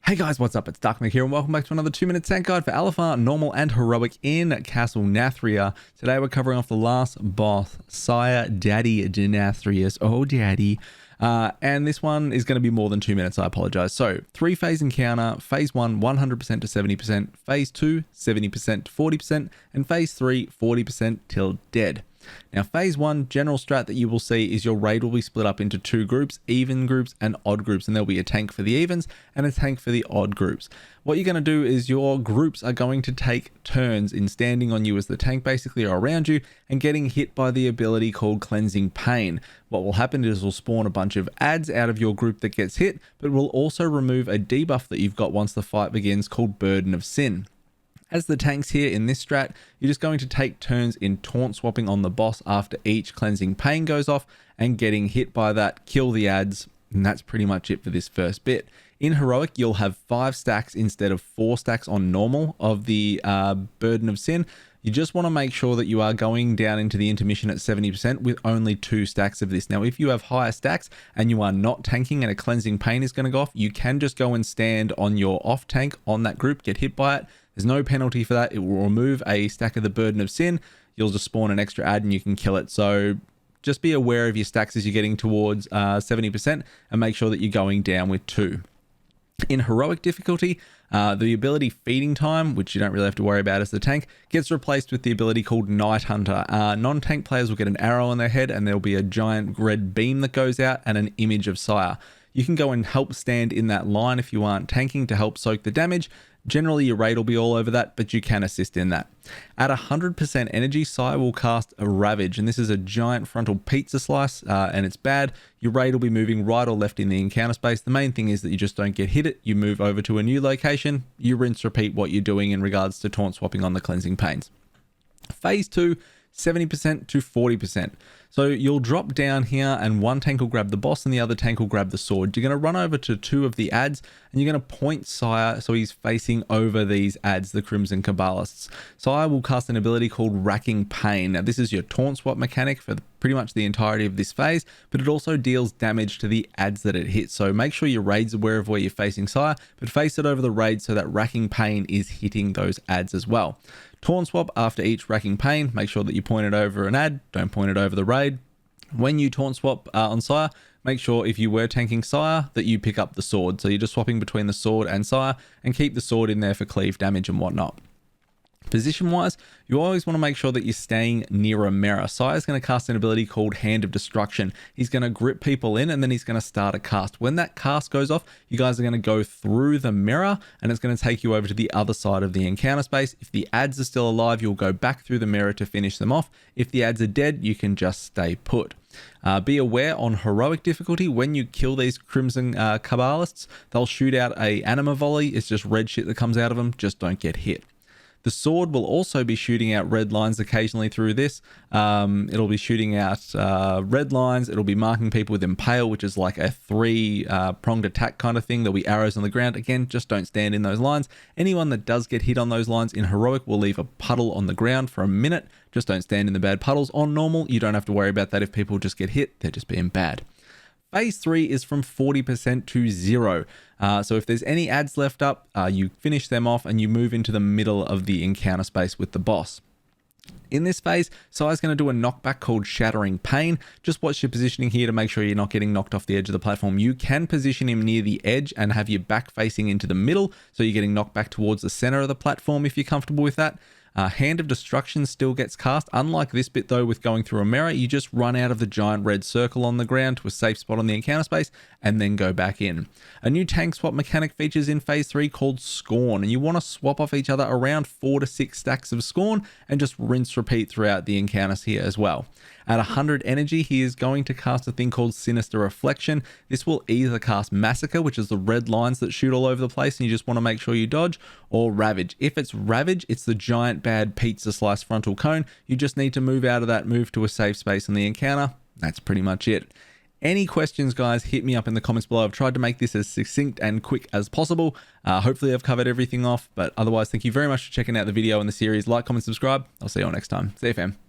Hey guys, what's up? It's Darkmech here and welcome back to another 2-minute tank guide for Alpha, Normal and Heroic in Castle Nathria. Today we're covering off the last boss, Sire Denathrius. Oh daddy. And this one is going to be more than 2 minutes, I apologize. So, 3-phase encounter, phase 1, 100% to 70%, phase 2, 70% to 40%, and phase 3, 40% till dead. Now, phase 1 general strat that you will see is your raid will be split up into 2 groups, even groups and odd groups, and there'll be a tank for the evens and a tank for the odd groups. What you're going to do is your groups are going to take turns in standing on you as the tank basically or around you and getting hit by the ability called Cleansing Pain. What will happen is we'll spawn a bunch of adds out of your group that gets hit, but will also remove a debuff that you've got once the fight begins called Burden of Sin. As the tanks here in this strat, you're just going to take turns in taunt swapping on the boss after each Cleansing Pain goes off and getting hit by that, kill the adds, and that's pretty much it for this first bit. In Heroic, you'll have 5 stacks instead of 4 stacks on normal of the Burden of Sin. You just want to make sure that you are going down into the intermission at 70% with only 2 stacks of this. Now, if you have higher stacks and you are not tanking and a Cleansing Pain is going to go off, you can just go and stand on your off tank on that group, get hit by it. There's no penalty for that. It will remove a stack of the Burden of Sin. You'll just spawn an extra ad and you can kill it. So just be aware of your stacks as you're getting towards 70% and make sure that you're going down with 2. In Heroic difficulty, the ability Feeding Time, which you don't really have to worry about as the tank, gets replaced with the ability called Night Hunter. Non-tank players will get an arrow on their head and there'll be a giant red beam that goes out and an image of Sire. You can go and help stand in that line if you aren't tanking to help soak the damage. Generally, your raid will be all over that, but you can assist in that. At 100% energy, Sire will cast a Ravage, and this is a giant frontal pizza slice, and it's bad. Your raid will be moving right or left in the encounter space. The main thing is that you just don't get hit it. You move over to a new location. You rinse, repeat what you're doing in regards to taunt swapping on the Cleansing Pains. Phase 2, 70% to 40%. So you'll drop down here and one tank will grab the boss and the other tank will grab the sword. You're going to run over to 2 of the adds and you're going to point Sire so he's facing over these adds, the Crimson Cabalists. Sire will cast an ability called Racking Pain. Now this is your taunt swap mechanic for pretty much the entirety of this phase, but it also deals damage to the adds that it hits. So make sure your raid's aware of where you're facing Sire, but face it over the raid so that Racking Pain is hitting those adds as well. Taunt swap after each Racking Pain. Make sure that you point it over an ad, don't point it over the raid. When you taunt swap on Sire, make sure if you were tanking Sire that you pick up the sword. So you're just swapping between the sword and Sire and keep the sword in there for cleave damage and whatnot. Position wise, you always want to make sure that you're staying near a mirror. Sire's going to cast an ability called Hand of Destruction. He's going to grip people in and then he's going to start a cast. When that cast goes off, you guys are going to go through the mirror and it's going to take you over to the other side of the encounter space. If the adds are still alive, you'll go back through the mirror to finish them off. If the adds are dead, you can just stay put. Be aware on Heroic difficulty, when you kill these Crimson Cabalists, they'll shoot out a anima volley. It's just red shit that comes out of them. Just don't get hit. The sword will also be shooting out red lines occasionally through this. It'll be shooting out red lines. It'll be marking people with Impale, which is like a 3-pronged attack kind of thing. There'll be arrows on the ground. Again, just don't stand in those lines. Anyone that does get hit on those lines in Heroic will leave a puddle on the ground for a minute. Just don't stand in the bad puddles. On normal, you don't have to worry about that. If people just get hit, they're just being bad. Phase 3 is from 40% to 0. So if there's any adds left up, you finish them off and you move into the middle of the encounter space with the boss. In this phase, Sire's going to do a knockback called Shattering Pain. Just watch your positioning here to make sure you're not getting knocked off the edge of the platform. You can position him near the edge and have your back facing into the middle, so you're getting knocked back towards the center of the platform if you're comfortable with that. Hand of Destruction still gets cast. Unlike this bit though, with going through a mirror, you just run out of the giant red circle on the ground to a safe spot on the encounter space and then go back in. A new tank swap mechanic features in phase 3 called Scorn, and you want to swap off each other around 4 to 6 stacks of Scorn and just rinse repeat throughout the encounters here as well. At 100 energy, he is going to cast a thing called Sinister Reflection. This will either cast Massacre, which is the red lines that shoot all over the place and you just want to make sure you dodge, or Ravage. If it's Ravage, it's the giant bad pizza slice frontal cone. You just need to move out of that, move to a safe space in the encounter. That's pretty much it. Any questions, guys, hit me up in the comments below. I've tried to make this as succinct and quick as possible. Hopefully I've covered everything off, but otherwise, thank you very much for checking out the video and the series. Like, comment, subscribe. I'll see you all next time. See you, fam.